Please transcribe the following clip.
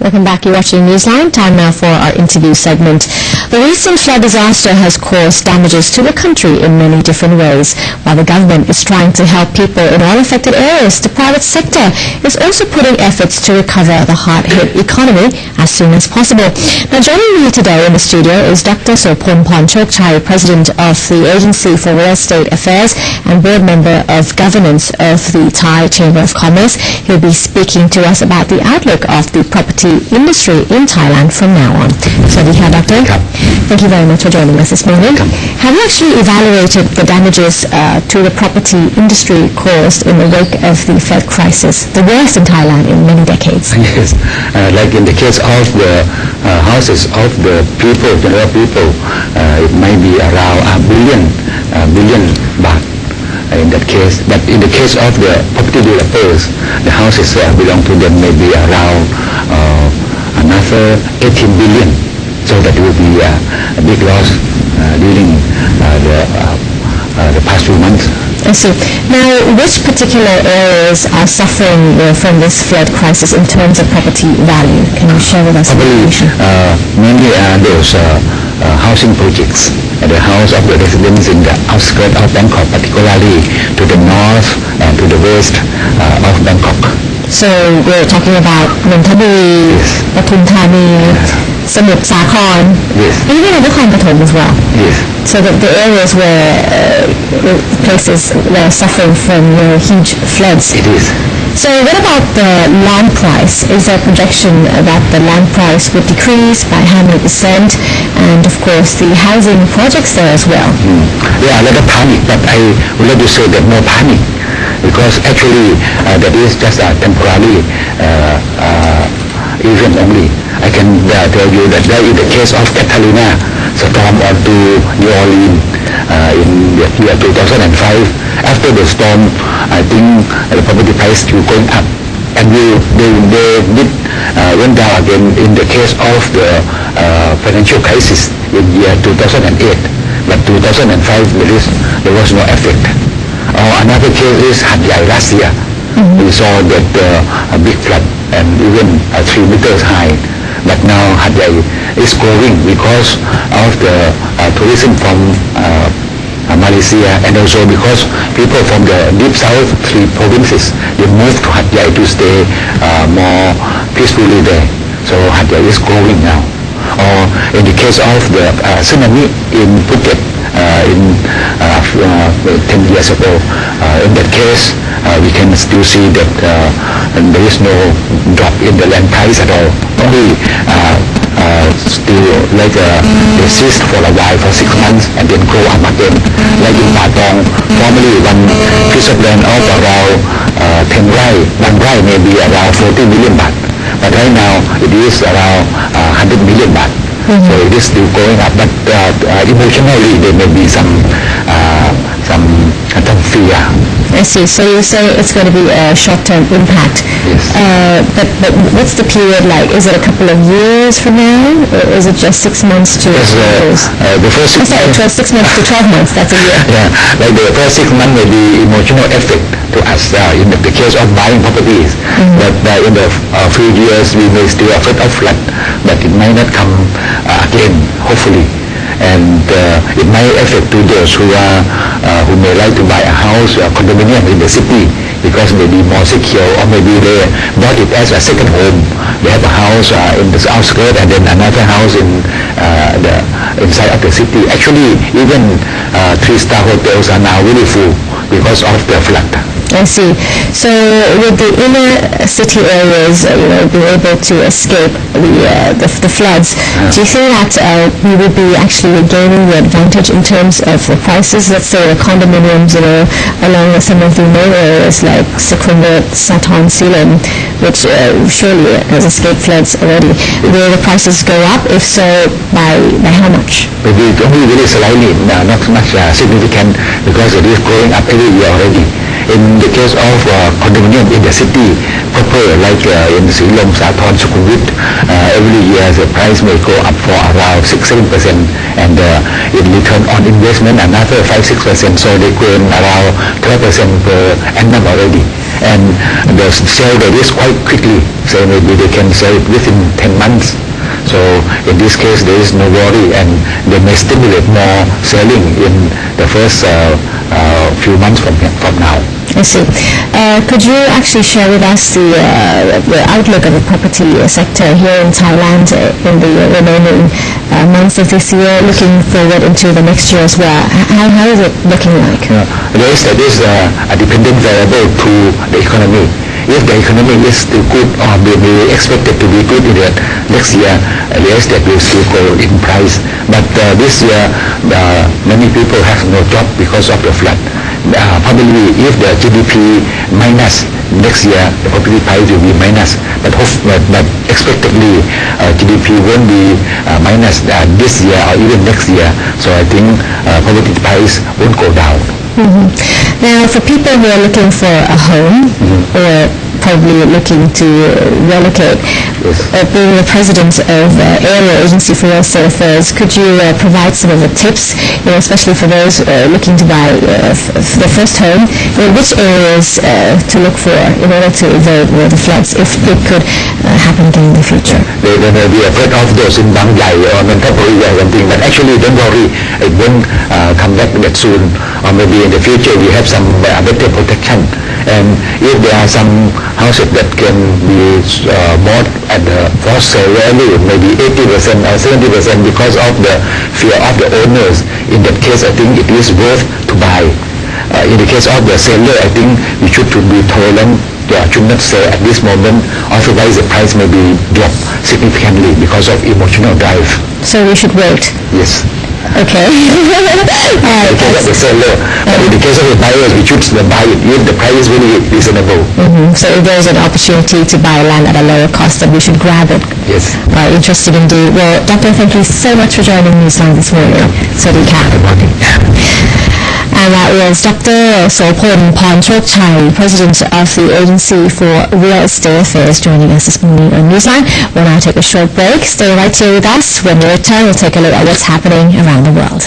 Welcome back. You're watching Newsline. Time now for our interview segment. The recent flood disaster has caused damages to the country in many different ways. While the government is trying to help people in all affected areas, the private sector is also putting efforts to recover the hard-hit economy as soon as possible. Now, joining me today in the studio is Dr.Sopon Pornchokchai, President of the Agency for Real Estate Affairs and Board Member of Governance of the Thai Chamber of Commerce. He'll be speaking to us about the outlook of the property industry in Thailand from now on. Swadika, Doctor. Thank you very much for joining us this morning. Have you actually evaluated the damages to the property industry caused in the wake of the flood crisis, the worst in Thailand in many decades? Yes, like in the case of the houses of the people, general people, it might be around a billion baht. In that case, but in the case of the property developers, the houses belong to them may be around another 18 billion. So that will be a big loss during the past few months. I see. Now, which particular areas are suffering from this flood crisis in terms of property value? Can you share with us information? Mainly those housing projects. The house of the residents in the outskirts of Bangkok, particularly to the north and to the west of Bangkok. So we're talking about Nonthaburi, Pathum Thani, Samut Sakhon, even in Nakhon Pathom as well. Yes. So the areas where places that are suffering from huge floods. It is. So what about the land price? Is there a projection that the land price would decrease by how many percent? And of course the housing projects there as well. Yeah, a lot of panic, but I would like to say that no panic, because actually that is just a temporary event only. I can tell you that in the case of Catalina storm onto New Orleans in the year 2005, after the storm, I think the property price still going up, and they went down again in the case of the financial crisis in year 2008. But 2005 there was no effect. Another case is Hat Yai last year. We saw that a big flood and even 3 meters high. But now Hat Yai is growing because of the tourism from Malaysia, and also because people from the deep south 3 provinces, they moved to Hat Yai to stay more peacefully there. So Hat Yai is growing now. Or in the case of the tsunami in Phuket in 10 years ago, in that case we can still see that there is no drop in the land price at all. Only still like they ceased for a while for 6 months and then grow up again. Like in Patong, formerly one piece of land of around 10 rai, 1 rai may be around 40 million baht. But right now it is around 100 million baht. So it is still going up, but emotionally there may be some fear. I see. So you say it's going to be a short-term impact. Yes. But what's the period like? Is it a couple of years from now, or is it just 6 months to years? The first 6 months. 6 months to 12 months. That's a year. Yeah, like the first 6 months may be emotional effect to us in the case of buying properties. But in the few years we may still afraid of flood, but it might not come again, hopefully. And it might affect to those who may like to buy a house or condominium in the city, because maybe more secure, or maybe they bought it as a second home. They have a house in the outskirts and then another house in the inside of the city. Actually, even 3-star hotels are now really full because of the flood. I see. So with the inner city areas, being able to escape the floods, do you think that we would be actually gaining the advantage in terms of the prices? Let's say the condominiums, along with some of the main areas like Secundat, Sathon, Silam, which surely has escaped floods already. Will the prices go up? If so, by how much? Maybe only very slightly, not much significant, because it is going up every year already. In the case of condominium in the city proper, like in Silom, Sathon, Sukhumvit, every year the price may go up for around 6-7%, and in return on investment another 5-6%, so they gain around 12% per annum already. And the sell the risk quite quickly, so maybe they can sell it within 10 months. So in this case there is no worry, and they may stimulate more selling in the first few months from now. I see. Could you actually share with us the outlook of the property sector here in Thailand in the remaining months of this year, looking forward into the next year as well? How is it looking like? That is a dependent variable to the economy. If the economy is still good or maybe expected to be good in the next year, yes, that will still go in price. But this year, many people have no job because of the flood. Probably if the GDP minus next year, the property price will be minus. But expectedly, GDP won't be minus this year or even next year. So I think property price won't go down. Now, for people who are looking for a home or probably looking to relocate, being the president of Area Agency for Real Estate Affairs, could you provide some of the tips, especially for those looking to buy their first home, which areas to look for in order to avoid the floods if it could happen again in the future? They may be afraid of those in Bang Yai or Mentapuri or something, but actually don't worry, it won't come back that soon, or maybe in the future we have some better protection. And if there are some houses that can be bought at the for sale value, maybe 80% or 70% because of the fear of the owners, in that case I think it is worth to buy. In the case of the seller, I think we should be tolerant. Should not sell at this moment, otherwise the price may be dropped significantly because of emotional drive. So we should wait? Yes. Okay. In the case of the seller, but in the case of the buyers, we choose to buy it if the price is really reasonable. So if there's an opportunity to buy land at a lower cost, then we should grab it. Yes. Interesting indeed. Well, Doctor, thank you so much for joining Newsline this morning. Good morning. And that was Dr.Sopon Pornchokchai, President of the Agency for Real Estate Affairs, joining us this morning on Newsline. We'll now take a short break. Stay right here with us. When we return, we'll take a look at what's happening around the world.